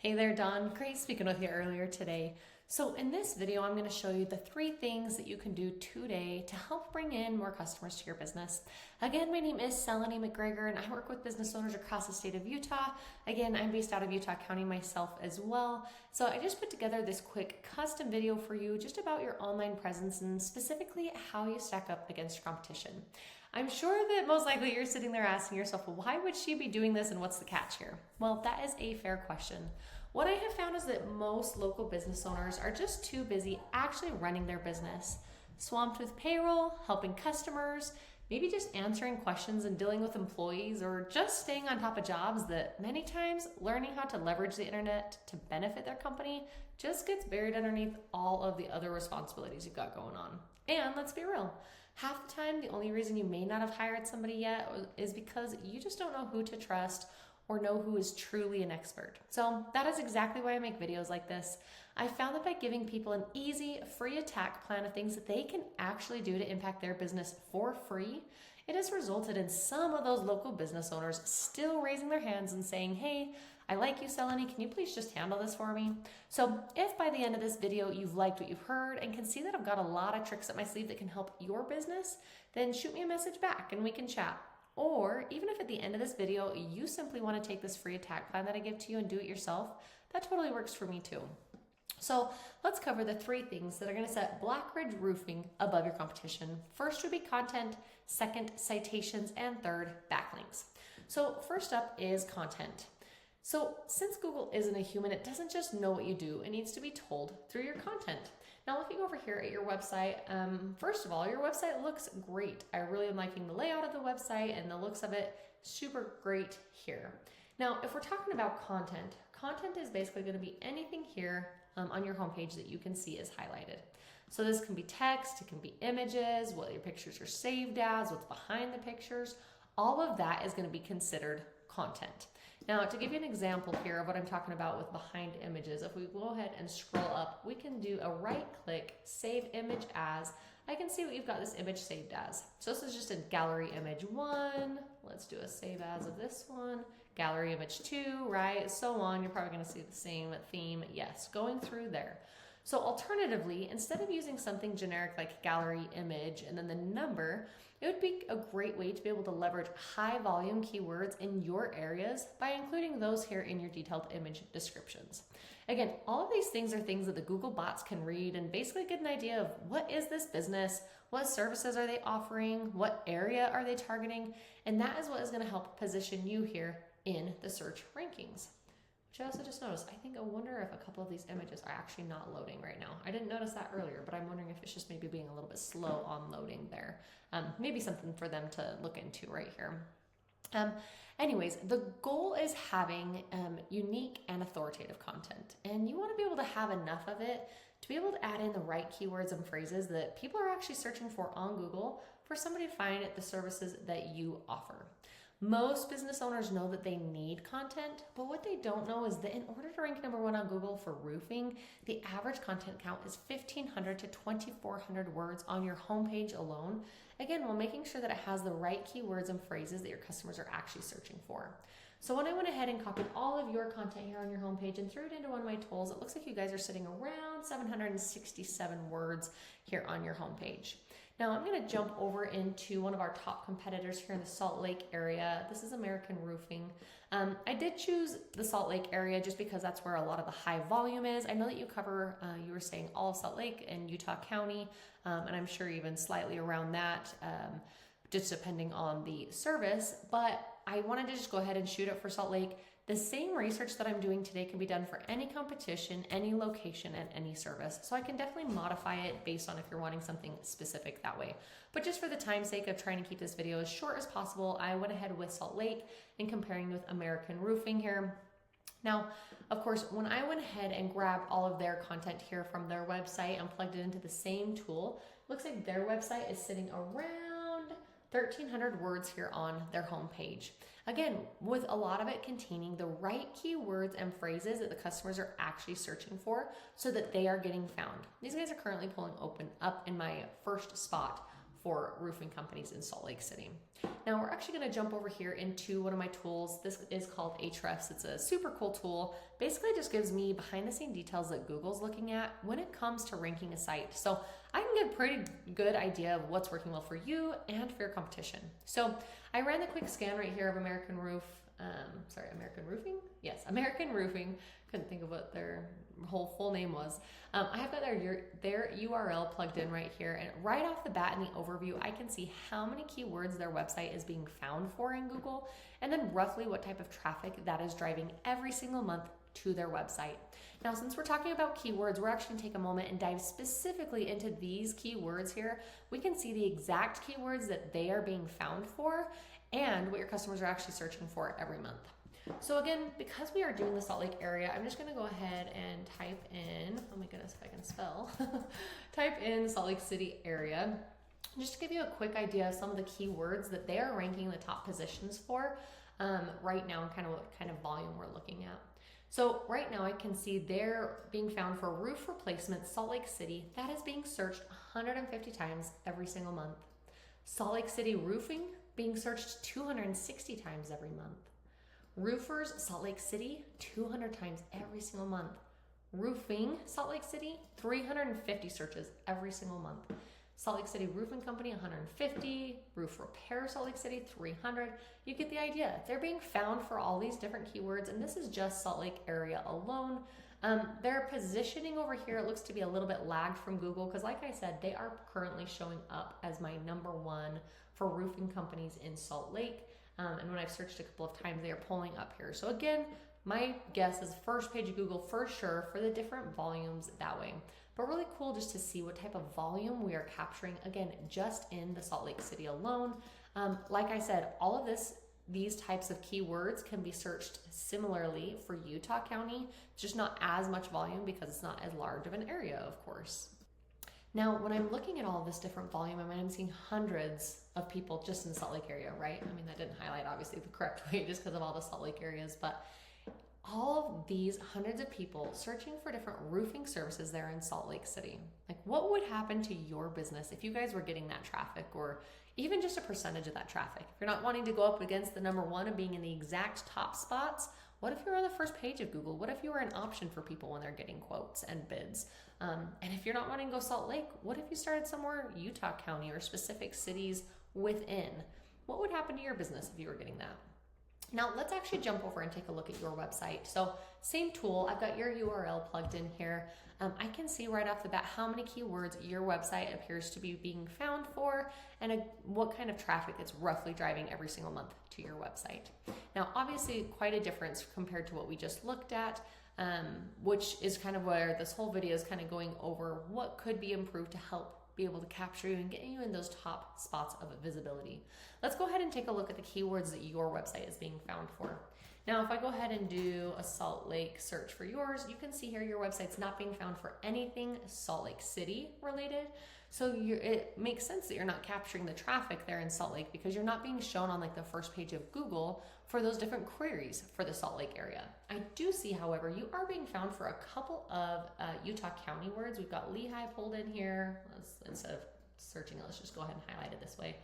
Hey there, Dawn. Great speaking with you earlier today. So in this video, I'm going to show you the 3 things that you can do today to help bring in more customers to your business. Again, my name is Seleni McGregor, and I work with business owners across the state of Utah. Again, I'm based out of Utah County myself as well. So I just put together this quick custom video for you just about your online presence and specifically how you stack up against your competition. I'm sure that most likely you're sitting there asking yourself, well, why would she be doing this and what's the catch here? Well, that is a fair question. What I have found is that most local business owners are just too busy actually running their business, swamped with payroll, helping customers, maybe just answering questions and dealing with employees, or just staying on top of jobs that many times learning how to leverage the internet to benefit their company just gets buried underneath all of the other responsibilities you've got going on. And let's be real, half the time the only reason you may not have hired somebody yet is because you just don't know who to trust or know who is truly an expert. So that is exactly why I make videos like this. I found that by giving people an easy, free attack plan of things that they can actually do to impact their business for free, it has resulted in some of those local business owners still raising their hands and saying, hey, I like you, Seleni, can you please just handle this for me? So if by the end of this video you've liked what you've heard and can see that I've got a lot of tricks up my sleeve that can help your business, then shoot me a message back and we can chat. Or even if at the end of this video, you simply want to take this free attack plan that I give to you and do it yourself, that totally works for me too. So let's cover the 3 things that are going to set Blackridge Roofing above your competition. First would be content, second, citations, and third, backlinks. So first up is content. So since Google isn't a human, it doesn't just know what you do, it needs to be told through your content. Now looking over here at your website, first of all, your website looks great. I really am liking the layout of the website and the looks of it, super great here. Now, if we're talking about content, content is basically going to be anything here on your homepage that you can see is highlighted. So this can be text, it can be images, what your pictures are saved as, what's behind the pictures, all of that is going to be considered content. Now, to give you an example here of what I'm talking about with behind images, if we go ahead and scroll up, we can do a right click, save image as. I can see what you've got this image saved as. So this is just a gallery image 1. Let's do a save as of this one. Gallery image 2, right? So on. You're probably going to see the same theme. Yes, going through there. So alternatively, instead of using something generic like gallery image and then the number, it would be a great way to be able to leverage high volume keywords in your areas by including those here in your detailed image descriptions. Again, all of these things are things that the Google bots can read and basically get an idea of what is this business, what services are they offering, what area are they targeting, and that is what is going to help position you here in the search rankings. Which I also just noticed, I wonder if a couple of these images are actually not loading right now. I didn't notice that earlier, but I'm wondering if it's just maybe being a little bit slow on loading there. Maybe something for them to look into right here. Anyways, the goal is having unique and authoritative content. And you want to be able to have enough of it to be able to add in the right keywords and phrases that people are actually searching for on Google for somebody to find the services that you offer. Most business owners know that they need content, but what they don't know is that in order to rank number 1 on Google for roofing, the average content count is 1,500 to 2,400 words on your homepage alone. Again, while making sure that it has the right keywords and phrases that your customers are actually searching for. So when I went ahead and copied all of your content here on your homepage and threw it into one of my tools, it looks like you guys are sitting around 767 words here on your homepage. Now I'm going to jump over into one of our top competitors here in the Salt Lake area. This is American Roofing. I did choose the Salt Lake area just because that's where a lot of the high volume is. I know that you cover, you were saying all of Salt Lake and Utah County, and I'm sure even slightly around that, just depending on the service, but I wanted to just go ahead and shoot it for Salt Lake. The same research that I'm doing today can be done for any competition, any location, and any service. So I can definitely modify it based on if you're wanting something specific that way. But just for the time's sake of trying to keep this video as short as possible, I went ahead with Salt Lake and comparing with American Roofing here. Now, of course, when I went ahead and grabbed all of their content here from their website and plugged it into the same tool, looks like their website is sitting around 1,300 words here on their homepage. Again, with a lot of it containing the right keywords and phrases that the customers are actually searching for so that they are getting found. These guys are currently pulling open up in my first spot for roofing companies in Salt Lake City. Now we're actually going to jump over here into one of my tools. This is called Ahrefs. It's a super cool tool. Basically it just gives me behind the scene details that Google's looking at when it comes to ranking a site. So I can get a pretty good idea of what's working well for you and for your competition. So I ran the quick scan right here of American Roofing? Yes, American Roofing. Couldn't think of what their whole full name was. I have got their URL plugged in right here, and right off the bat in the overview, I can see how many keywords their website is being found for in Google, and then roughly what type of traffic that is driving every single month to their website. Now, since we're talking about keywords, we're actually going to take a moment and dive specifically into these keywords here. We can see the exact keywords that they are being found for and what your customers are actually searching for every month. So again, because we are doing the Salt Lake area, I'm just going to go ahead and type in, oh my goodness, if I can spell, type in Salt Lake City area, just to give you a quick idea of some of the keywords that they are ranking the top positions for right now, and kind of what kind of volume we're looking at. So right now I can see they're being found for roof replacement, Salt Lake City. That is being searched 150 times every single month. Salt Lake City roofing being searched 260 times every month. Roofers, Salt Lake City, 200 times every single month. Roofing, Salt Lake City, 350 searches every single month. Salt Lake City Roofing Company, 150. Roof Repair, Salt Lake City, 300. You get the idea. They're being found for all these different keywords, and this is just Salt Lake area alone. Their positioning over here, it looks to be a little bit lagged from Google because, like I said, they are currently showing up as my #1 for roofing companies in Salt Lake. And when I've searched a couple of times, they are pulling up here. So again, my guess is first page of Google for sure for the different volumes that way. But really cool just to see what type of volume we are capturing, again, just in the Salt Lake City alone. Like I said, all of these types of keywords can be searched similarly for Utah County, just not as much volume because it's not as large of an area, of course. Now, when I'm looking at all of this different volume, I'm seeing hundreds of people just in the Salt Lake area, right? I mean, that didn't highlight obviously the correct way just because of all the Salt Lake areas, but all of these hundreds of people searching for different roofing services there in Salt Lake City. Like, what would happen to your business if you guys were getting that traffic, or even just a percentage of that traffic? If you're not wanting to go up against the #1 of being in the exact top spots, what if you're on the first page of Google? What if you were an option for people when they're getting quotes and bids? And if you're not wanting to go Salt Lake, what if you started somewhere Utah County or specific cities within? What would happen to your business if you were getting that? Now let's actually jump over and take a look at your website. So same tool, I've got your URL plugged in here. I can see right off the bat how many keywords your website appears to be being found for and what kind of traffic it's roughly driving every single month to your website. Now obviously quite a difference compared to what we just looked at, which is kind of where this whole video is kind of going over what could be improved to help be able to capture you and get you in those top spots of visibility. Let's go ahead and take a look at the keywords that your website is being found for. Now, if I go ahead and do a Salt Lake search for yours, you can see here your website's not being found for anything Salt Lake City related. So it makes sense that you're not capturing the traffic there in Salt Lake because you're not being shown on like the first page of Google for those different queries for the Salt Lake area. I do see, however, you are being found for a couple of Utah County words. We've got Lehigh pulled in here. Instead of searching it, let's just go ahead and highlight it this way.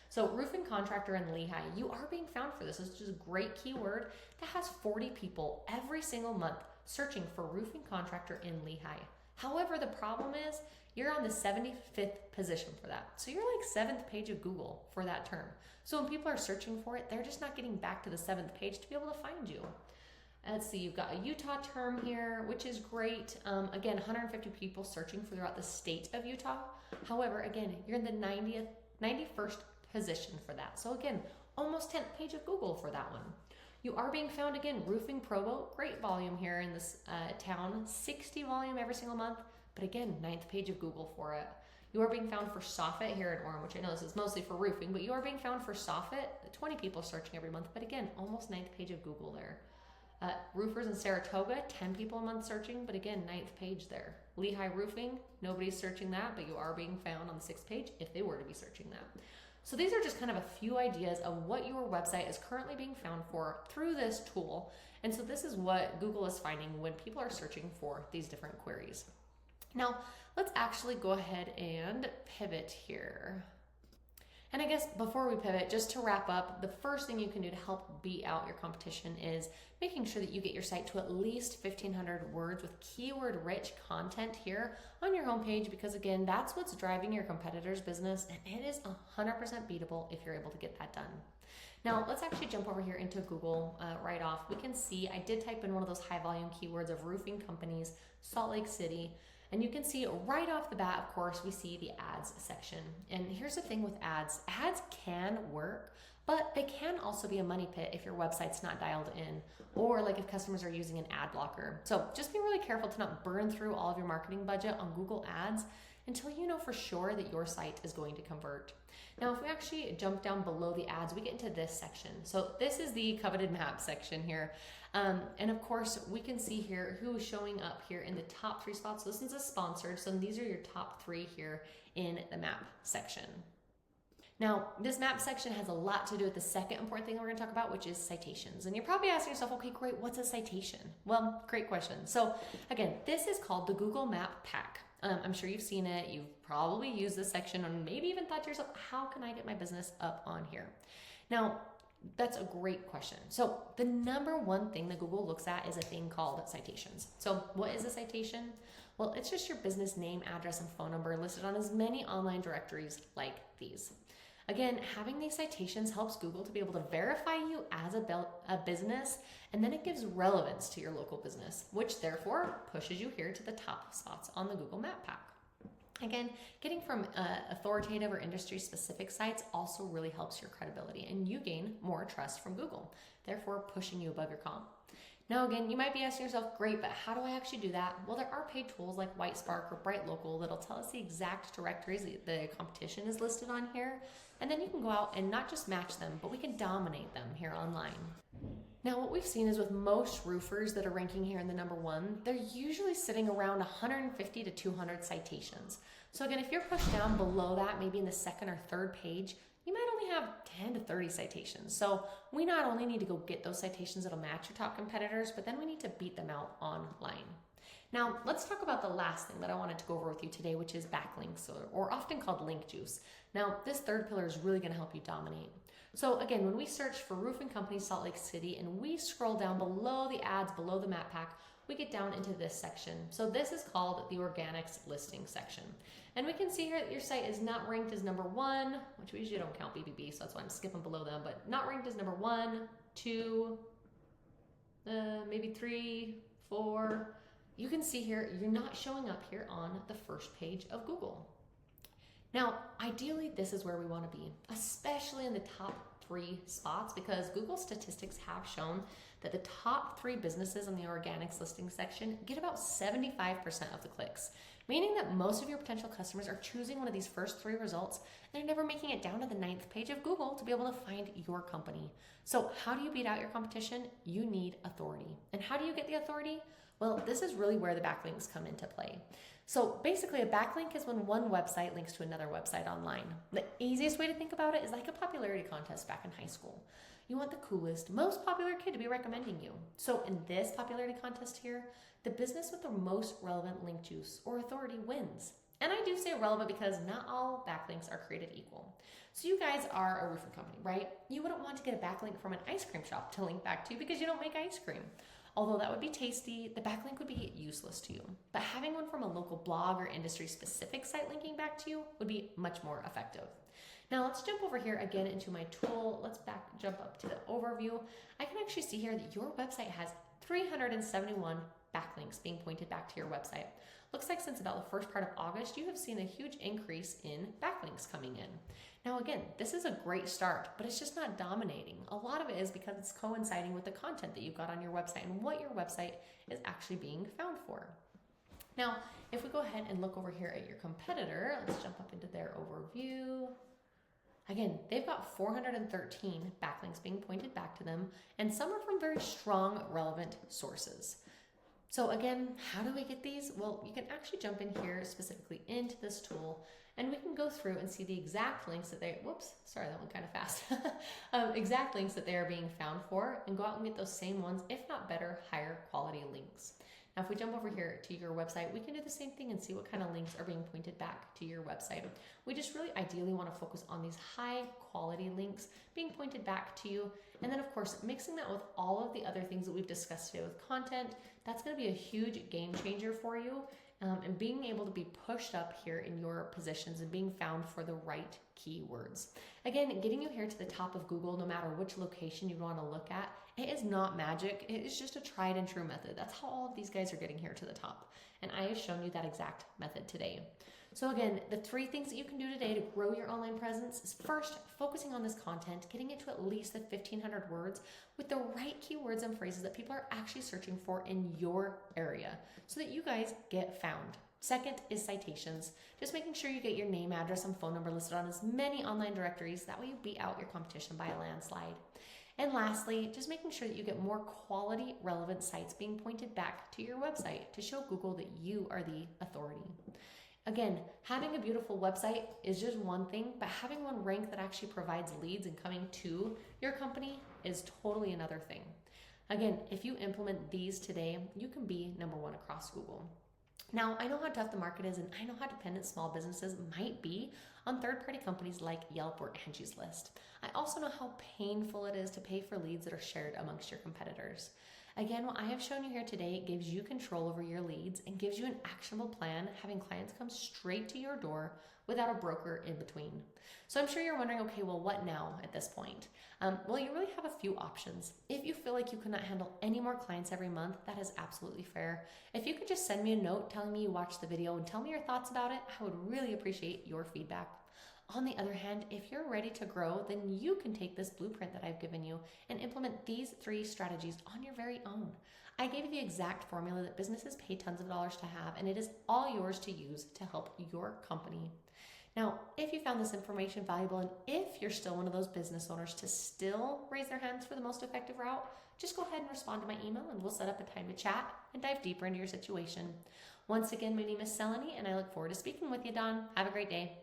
So roofing contractor in Lehigh, you are being found for this. It's just a great keyword that has 40 people every single month searching for roofing contractor in Lehigh. However, the problem is you're on the 75th position for that. So you're like 7th page of Google for that term. So when people are searching for it, they're just not getting back to the 7th page to be able to find you. Let's see, you've got a Utah term here, which is great. Again, 150 people searching throughout the state of Utah. However, again, you're in the 91st position for that. So again, almost 10th page of Google for that one. You are being found again, roofing Provo, great volume here in this town, 60 volume every single month, but again, 9th page of Google for it. You are being found for soffit here in Orem, which I know this is mostly for roofing, but you are being found for soffit, 20 people searching every month, but again, almost 9th page of Google there. Roofers in Saratoga, 10 people a month searching, but again, 9th page there. Lehigh roofing, nobody's searching that, but you are being found on the 6th page if they were to be searching that. So these are just kind of a few ideas of what your website is currently being found for through this tool. And so this is what Google is finding when people are searching for these different queries. Now, let's actually go ahead and pivot here. And I guess before we pivot, just to wrap up, the first thing you can do to help beat out your competition is making sure that you get your site to at least 1,500 words with keyword-rich content here on your homepage, because again, that's what's driving your competitor's business, and it is 100% beatable if you're able to get that done. Now, let's actually jump over here into Google right off. We can see I did type in one of those high volume keywords of roofing companies, Salt Lake City, and you can see right off the bat, of course, we see the ads section. And here's the thing with ads. Ads can work, but they can also be a money pit if your website's not dialed in, or like if customers are using an ad blocker. So just be really careful to not burn through all of your marketing budget on Google Ads until you know for sure that your site is going to convert. Now, if we actually jump down below the ads, we get into this section. So this is the coveted map section here. And of course, we can see here who is showing up here in the top 3 spots. So this is a sponsored, so these are your top 3 here in the map section. Now, this map section has a lot to do with the second important thing we're going to talk about, which is citations. And you're probably asking yourself, okay, great, what's a citation? Well, great question. So again, this is called the Google Map Pack. I'm sure you've seen it. You've probably used this section and maybe even thought to yourself, how can I get my business up on here? Now, that's a great question. So the number one thing that Google looks at is a thing called citations. So what is a citation? Well, it's just your business name, address, and phone number listed on as many online directories like these. Again, having these citations helps Google to be able to verify you as a business, and then it gives relevance to your local business, which therefore pushes you here to the top spots on the Google Map Pack. Again, getting from authoritative or industry-specific sites also really helps your credibility, and you gain more trust from Google, therefore pushing you above your comp. Now again, you might be asking yourself, great, but how do I actually do that? Well, there are paid tools like Whitespark or Bright Local that'll tell us the exact directories that the competition is listed on here, and then you can go out and not just match them, but we can dominate them here online. Now, what we've seen is with most roofers that are ranking here in the number 1, they're usually sitting around 150 to 200 citations. So again, if you're pushed down below that, maybe in the second or third page, you might only have 10 to 30 citations. So we not only need to go get those citations that'll match your top competitors, but then we need to beat them out online. Now, let's talk about the last thing that I wanted to go over with you today, which is backlinks, or often called link juice. Now, this third pillar is really going to help you dominate. So again, when we search for roofing company Salt Lake City and we scroll down below the ads, below the map pack, we get down into this section. So this is called the organics listing section. And we can see here that your site is not ranked as number 1, which we usually don't count BBB, so that's why I'm skipping below them, but not ranked as number 1, 2, maybe 3, 4. You can see here, you're not showing up here on the first page of Google. Now, ideally, this is where we want to be, especially in the top 3 spots, because Google statistics have shown that the top 3 businesses in the organics listing section get about 75% of the clicks, meaning that most of your potential customers are choosing one of these first 3 results, and they're never making it down to the 9th page of Google to be able to find your company. So how do you beat out your competition? You need authority. And how do you get the authority? Well, this is really where the backlinks come into play. So basically, a backlink is when one website links to another website online. The easiest way to think about it is like a popularity contest back in high school. You want the coolest, most popular kid to be recommending you. So in this popularity contest here, the business with the most relevant link juice or authority wins. And I do say relevant because not all backlinks are created equal. So you guys are a roofing company, right? You wouldn't want to get a backlink from an ice cream shop to link back to because you don't make ice cream. Although that would be tasty, the backlink would be useless to you. But having one from a local blog or industry-specific site linking back to you would be much more effective. Now let's jump over here again into my tool. Let's jump up to the overview. I can actually see here that your website has 371 backlinks being pointed back to your website. Looks like since about the first part of August, you have seen a huge increase in backlinks coming in. Now again, this is a great start, but it's just not dominating. A lot of it is because it's coinciding with the content that you've got on your website and what your website is actually being found for. Now, if we go ahead and look over here at your competitor, let's jump up into their overview. Again, they've got 413 backlinks being pointed back to them, and some are from very strong, relevant sources. So again, how do we get these? Well, you can actually jump in here specifically into this tool, and we can go through and see the exact links that they, that went kind of fast. Exact links that they are being found for, and go out and get those same ones, if not better, higher quality links. Now, if we jump over here to your website, we can do the same thing and see what kind of links are being pointed back to your website. We just really ideally want to focus on these high quality links being pointed back to you. And then of course, mixing that with all of the other things that we've discussed today with content, that's going to be a huge game changer for you. And being able to be pushed up here in your positions and being found for the right keywords. Again, getting you here to the top of Google, no matter which location you want to look at, it is not magic. It is just a tried and true method. That's how all of these guys are getting here to the top. And I have shown you that exact method today. So again, the 3 things that you can do today to grow your online presence is first, focusing on this content, getting it to at least the 1,500 words with the right keywords and phrases that people are actually searching for in your area so that you guys get found. Second is citations. Just making sure you get your name, address, and phone number listed on as many online directories. That way you beat out your competition by a landslide. And lastly, just making sure that you get more quality, relevant sites being pointed back to your website to show Google that you are the authority. Again, having a beautiful website is just one thing, but having one rank that actually provides leads and coming to your company is totally another thing. Again, if you implement these today, you can be number 1 across Google. Now, I know how tough the market is, and I know how dependent small businesses might be on third-party companies like Yelp or Angie's List. I also know how painful it is to pay for leads that are shared amongst your competitors. Again, what I have shown you here today gives you control over your leads and gives you an actionable plan, having clients come straight to your door without a broker in between. So I'm sure you're wondering, okay, well, what now at this point? Well, you really have a few options. If you feel like you cannot handle any more clients every month, that is absolutely fair. If you could just send me a note telling me you watched the video and tell me your thoughts about it, I would really appreciate your feedback. On the other hand, if you're ready to grow, then you can take this blueprint that I've given you and implement these 3 strategies on your very own. I gave you the exact formula that businesses pay tons of dollars to have, and it is all yours to use to help your company. Now, if you found this information valuable, and if you're still one of those business owners to still raise their hands for the most effective route, just go ahead and respond to my email and we'll set up a time to chat and dive deeper into your situation. Once again, my name is Seleni, and I look forward to speaking with you, Don. Have a great day.